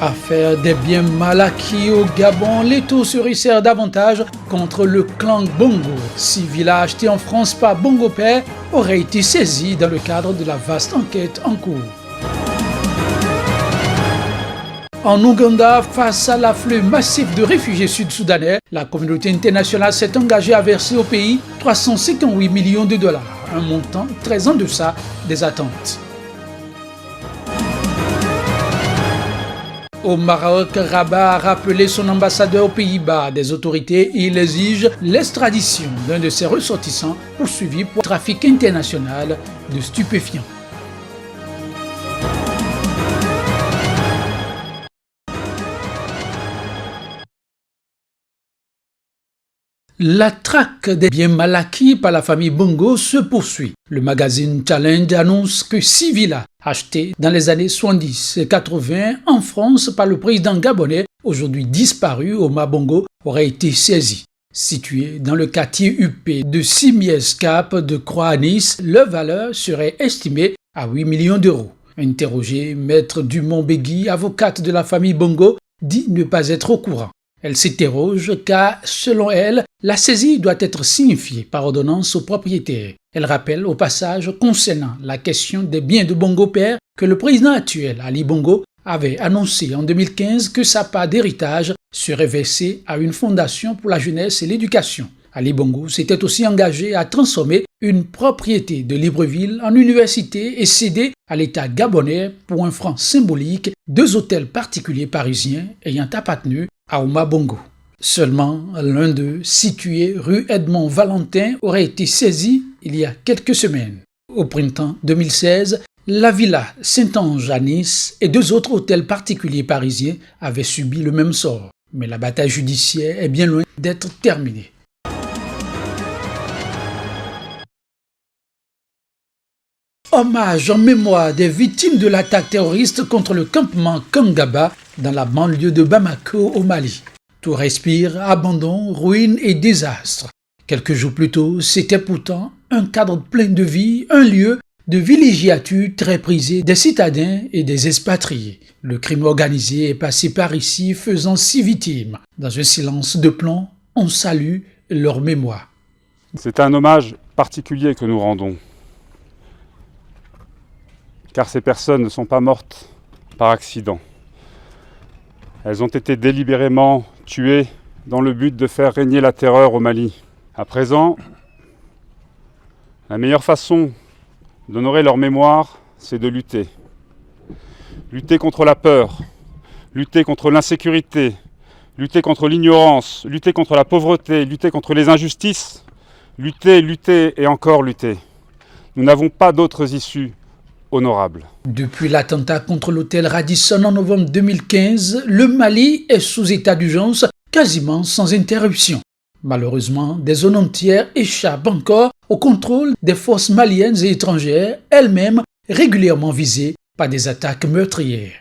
Affaire des biens mal acquis au Gabon, les taux se resserrent davantage contre le clan Bongo. 6 villas achetés en France par Bongo Père auraient été saisis dans le cadre de la vaste enquête en cours. En Ouganda, face à l'afflux massif de réfugiés sud-soudanais, la communauté internationale s'est engagée à verser au pays 358 millions de dollars, un montant très en deçà des attentes. Au Maroc, Rabat a rappelé son ambassadeur aux Pays-Bas. Des autorités il exige l'extradition d'un de ses ressortissants poursuivi pour trafic international de stupéfiants. La traque des biens mal acquis par la famille Bongo se poursuit. Le magazine Challenge annonce que 6 villas achetées dans les années 70 et 80 en France par le président gabonais, aujourd'hui disparu, Omar Bongo, auraient été saisies. Situées dans le quartier UP de Simiès-Cap de Croix-à-Nice, leur valeur serait estimée à 8 millions d'euros. Interrogé, Maître Dumont-Begui, avocate de la famille Bongo, dit ne pas être au courant. Elle s'interroge car, selon elle, la saisie doit être signifiée par ordonnance au propriétaire. Elle rappelle au passage concernant la question des biens de Bongo Père que le président actuel, Ali Bongo, avait annoncé en 2015 que sa part d'héritage serait versée à une fondation pour la jeunesse et l'éducation. Ali Bongo s'était aussi engagé à transformer une propriété de Libreville en université et céder à l'État gabonais pour un franc symbolique 2 hôtels particuliers parisiens ayant appartenu à Omar Bongo. Seulement l'un d'eux, situé rue Edmond Valentin, aurait été saisi il y a quelques semaines. Au printemps 2016, la Villa Saint-Ange à Nice et 2 autres hôtels particuliers parisiens avaient subi le même sort. Mais la bataille judiciaire est bien loin d'être terminée. Hommage en mémoire des victimes de l'attaque terroriste contre le campement Kangaba dans la banlieue de Bamako au Mali. Tout respire abandon, ruine et désastre. Quelques jours plus tôt, c'était pourtant un cadre plein de vie, un lieu de villégiature très prisé des citadins et des expatriés. Le crime organisé est passé par ici, faisant 6 victimes. Dans un silence de plomb, on salue leur mémoire. C'est un hommage particulier que nous rendons. Car ces personnes ne sont pas mortes par accident. Elles ont été délibérément tuées dans le but de faire régner la terreur au Mali. À présent, la meilleure façon d'honorer leur mémoire, c'est de lutter. Lutter contre la peur, lutter contre l'insécurité, lutter contre l'ignorance, lutter contre la pauvreté, lutter contre les injustices, lutter, lutter et encore lutter. Nous n'avons pas d'autres issues honorable. Depuis l'attentat contre l'hôtel Radisson en novembre 2015, le Mali est sous état d'urgence quasiment sans interruption. Malheureusement, des zones entières échappent encore au contrôle des forces maliennes et étrangères, elles-mêmes régulièrement visées par des attaques meurtrières.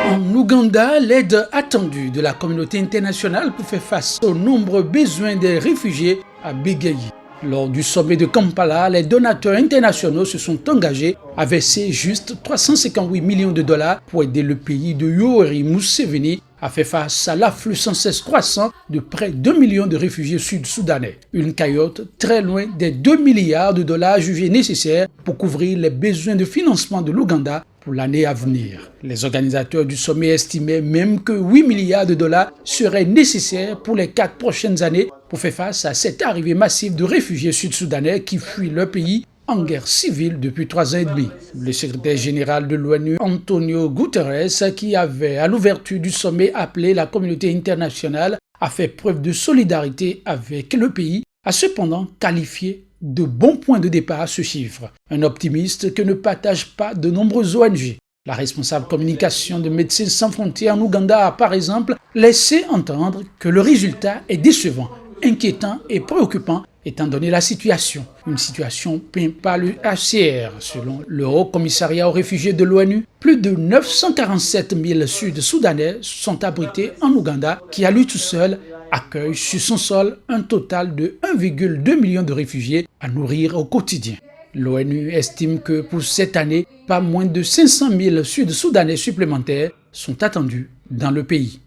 En Ouganda, l'aide attendue de la communauté internationale pour faire face aux nombreux besoins des réfugiés a bégayé. Lors du sommet de Kampala, les donateurs internationaux se sont engagés à verser juste 358 millions de dollars pour aider le pays de Yoweri Museveni à faire face à l'afflux sans cesse croissant de près de 2 millions de réfugiés sud-soudanais. Une cagnotte très loin des 2 milliards de dollars jugés nécessaires pour couvrir les besoins de financement de l'Ouganda pour l'année à venir. Les organisateurs du sommet estimaient même que 8 milliards de dollars seraient nécessaires pour les 4 prochaines années pour faire face à cette arrivée massive de réfugiés sud-soudanais qui fuient leur pays en guerre civile depuis 3 ans et demi. Le secrétaire général de l'ONU, Antonio Guterres, qui avait à l'ouverture du sommet appelé la communauté internationale à faire preuve de solidarité avec le pays, a cependant qualifié de bon point de départ ce chiffre. Un optimiste que ne partagent pas de nombreuses ONG. La responsable communication de Médecins sans frontières en Ouganda a par exemple laissé entendre que le résultat est décevant, inquiétant et préoccupant étant donné la situation. Une situation peinte par le HCR. Selon le Haut Commissariat aux réfugiés de l'ONU, plus de 947 000 Sud-Soudanais sont abrités en Ouganda, qui à lui tout seul accueille sur son sol un total de 1,2 million de réfugiés à nourrir au quotidien. L'ONU estime que pour cette année, pas moins de 500 000 Sud-Soudanais supplémentaires sont attendus dans le pays.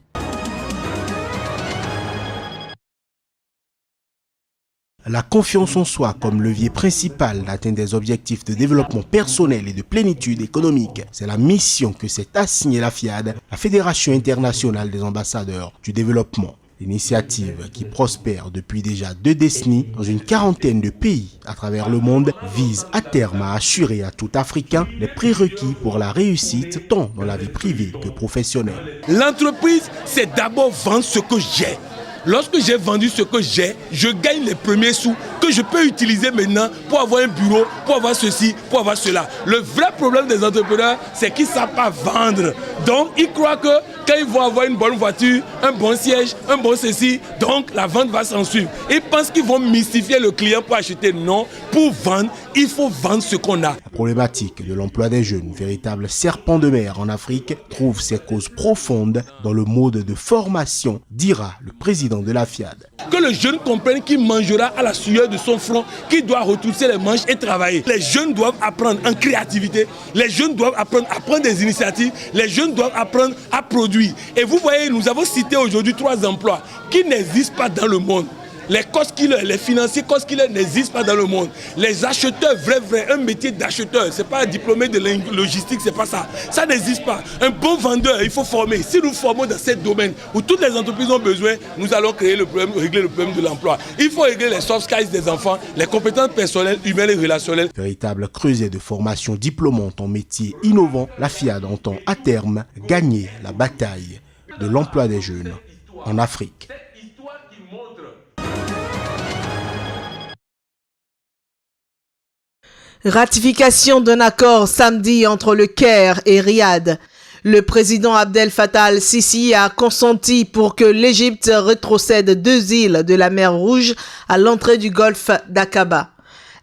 La confiance en soi comme levier principal d'atteindre des objectifs de développement personnel et de plénitude économique, c'est la mission que s'est assignée la FIAD, la Fédération internationale des ambassadeurs du développement. L'initiative, qui prospère depuis déjà 2 décennies dans une quarantaine de pays à travers le monde, vise à terme à assurer à tout Africain les prérequis pour la réussite tant dans la vie privée que professionnelle. L'entreprise, c'est d'abord vendre ce que j'ai. Lorsque j'ai vendu ce que j'ai, je gagne les premiers sous que je peux utiliser maintenant pour avoir un bureau, pour avoir ceci, pour avoir cela. Le vrai problème des entrepreneurs, c'est qu'ils ne savent pas vendre. Donc, ils croient que quand ils vont avoir une bonne voiture, un bon siège, un bon ceci, donc la vente va s'en suivre. Ils pensent qu'ils vont mystifier le client pour acheter. Non, pour vendre, il faut vendre ce qu'on a. La problématique de l'emploi des jeunes, véritable serpent de mer en Afrique, trouve ses causes profondes dans le mode de formation, dira le président de la FIAD. Que le jeune comprenne qu'il mangera à la sueur de son front, qu'il doit retrousser les manches et travailler. Les jeunes doivent apprendre en créativité, les jeunes doivent apprendre à prendre des initiatives, les jeunes doivent apprendre à produire. Et vous voyez, nous avons cité aujourd'hui 3 emplois qui n'existent pas dans le monde. Les cost killers, les financiers cost killers n'existent pas dans le monde. Les acheteurs, vrai, un métier d'acheteur, c'est pas un diplômé de logistique, c'est pas ça. Ça n'existe pas. Un bon vendeur, il faut former. Si nous formons dans ce domaine où toutes les entreprises ont besoin, nous allons créer le problème, régler le problème de l'emploi. Il faut régler les soft skills des enfants, les compétences personnelles, humaines et relationnelles. Véritable creuset de formation diplômante en métiers innovants, la FIAD entend à terme gagner la bataille de l'emploi des jeunes en Afrique. Ratification d'un accord samedi entre le Caire et Riyad. Le président Abdel Fattah al-Sisi a consenti pour que l'Égypte rétrocède 2 îles de la mer Rouge à l'entrée du golfe d'Aqaba.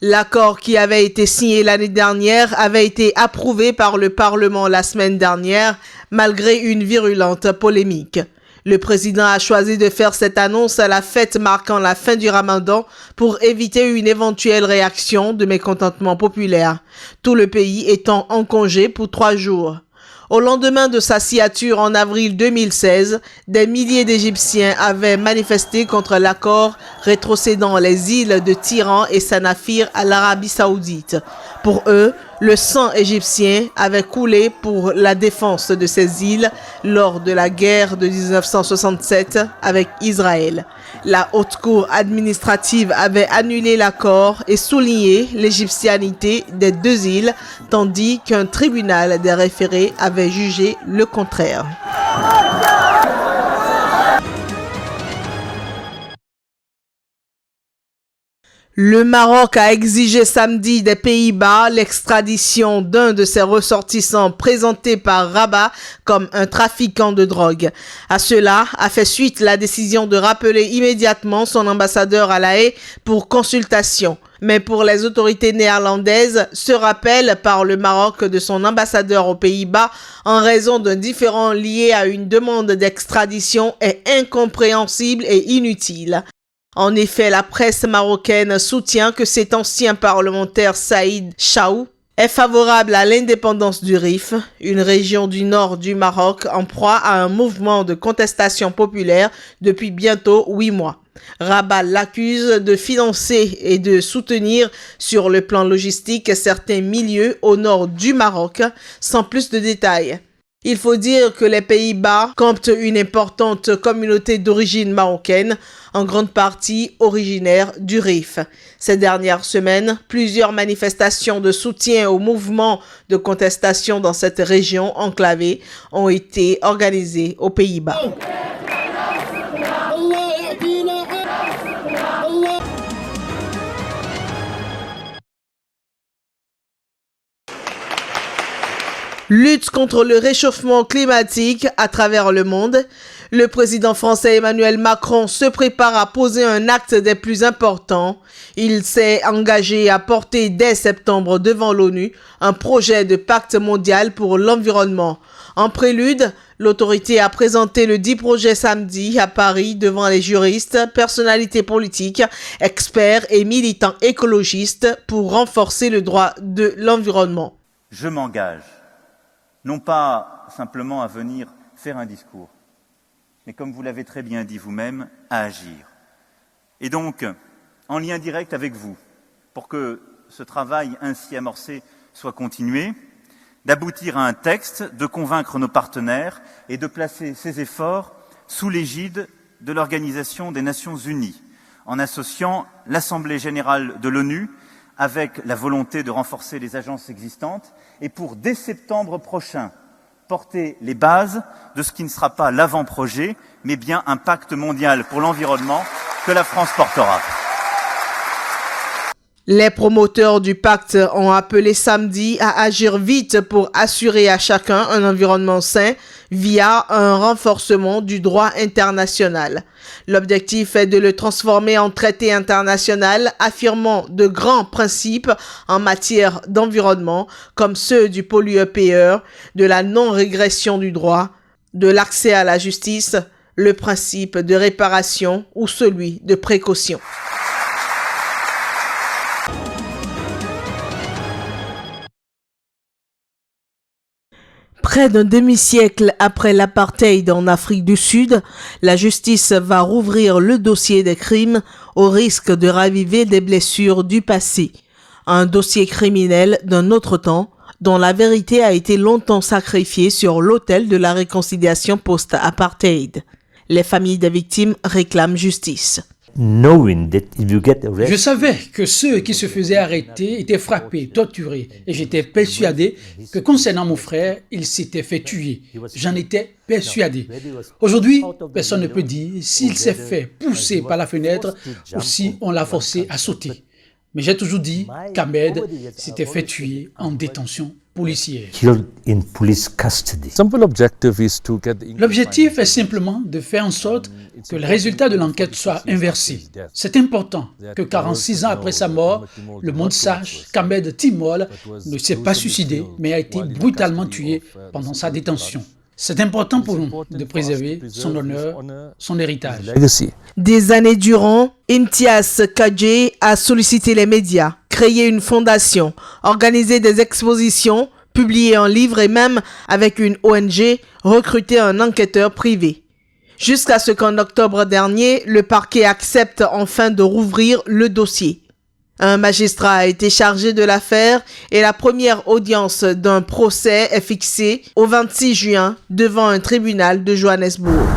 L'accord qui avait été signé l'année dernière avait été approuvé par le Parlement la semaine dernière, malgré une virulente polémique. Le président a choisi de faire cette annonce à la fête marquant la fin du Ramadan pour éviter une éventuelle réaction de mécontentement populaire, tout le pays étant en congé pour 3 jours. Au lendemain de sa signature en avril 2016, des milliers d'Égyptiens avaient manifesté contre l'accord rétrocédant les îles de Tiran et Sanafir à l'Arabie Saoudite. Pour eux, le sang égyptien avait coulé pour la défense de ces îles lors de la guerre de 1967 avec Israël. La Haute Cour administrative avait annulé l'accord et souligné l'égyptianité des 2 îles, tandis qu'un tribunal des référés avait jugé le contraire. Le Maroc a exigé samedi des Pays-Bas l'extradition d'un de ses ressortissants présenté par Rabat comme un trafiquant de drogue. À cela a fait suite la décision de rappeler immédiatement son ambassadeur à La Haye pour consultation. Mais pour les autorités néerlandaises, ce rappel par le Maroc de son ambassadeur aux Pays-Bas en raison d'un différend lié à une demande d'extradition est incompréhensible et inutile. En effet, la presse marocaine soutient que cet ancien parlementaire Saïd Chaou est favorable à l'indépendance du Rif, une région du nord du Maroc en proie à un mouvement de contestation populaire depuis bientôt 8 mois. Rabat l'accuse de financer et de soutenir sur le plan logistique certains milieux au nord du Maroc, sans plus de détails. Il faut dire que les Pays-Bas comptent une importante communauté d'origine marocaine, en grande partie originaire du Rif. Ces dernières semaines, plusieurs manifestations de soutien au mouvement de contestation dans cette région enclavée ont été organisées aux Pays-Bas. Lutte contre le réchauffement climatique à travers le monde. Le président français Emmanuel Macron se prépare à poser un acte des plus importants. Il s'est engagé à porter dès septembre devant l'ONU un projet de pacte mondial pour l'environnement. En prélude, l'autorité a présenté le 10 projet samedi à Paris devant les juristes, personnalités politiques, experts et militants écologistes pour renforcer le droit de l'environnement. Je m'engage, non pas simplement à venir faire un discours, mais comme vous l'avez très bien dit vous-même, à agir. Et donc, en lien direct avec vous, pour que ce travail ainsi amorcé soit continué, d'aboutir à un texte, de convaincre nos partenaires et de placer ces efforts sous l'égide de l'Organisation des Nations Unies, en associant l'Assemblée générale de l'ONU avec la volonté de renforcer les agences existantes et pour, dès septembre prochain, porter les bases de ce qui ne sera pas l'avant-projet, mais bien un pacte mondial pour l'environnement que la France portera. Les promoteurs du pacte ont appelé samedi à agir vite pour assurer à chacun un environnement sain via un renforcement du droit international. L'objectif est de le transformer en traité international affirmant de grands principes en matière d'environnement comme ceux du pollueur-payeur, de la non-régression du droit, de l'accès à la justice, le principe de réparation ou celui de précaution. Près d'un demi-siècle après l'apartheid en Afrique du Sud, la justice va rouvrir le dossier des crimes au risque de raviver des blessures du passé. Un dossier criminel d'un autre temps dont la vérité a été longtemps sacrifiée sur l'autel de la réconciliation post-apartheid. Les familles des victimes réclament justice. Je savais que ceux qui se faisaient arrêter étaient frappés, torturés, et j'étais persuadé que concernant mon frère, il s'était fait tuer. J'en étais persuadé. Aujourd'hui, personne ne peut dire s'il s'est fait pousser par la fenêtre ou si on l'a forcé à sauter. Mais j'ai toujours dit qu'Ahmed s'était fait tuer en détention policière. L'objectif est simplement de faire en sorte que le résultat de l'enquête soit inversé. C'est important que 46 ans après sa mort, le monde sache qu'Ahmed Timol ne s'est pas suicidé, mais a été brutalement tué pendant sa détention. C'est important pour nous de préserver son honneur, son héritage. Des années durant, Imtiaz Kadje a sollicité les médias, créé une fondation, organisé des expositions, publié un livre et même, avec une ONG, recruté un enquêteur privé. Jusqu'à ce qu'en octobre dernier, le parquet accepte enfin de rouvrir le dossier. Un magistrat a été chargé de l'affaire et la première audience d'un procès est fixée au 26 juin devant un tribunal de Johannesburg.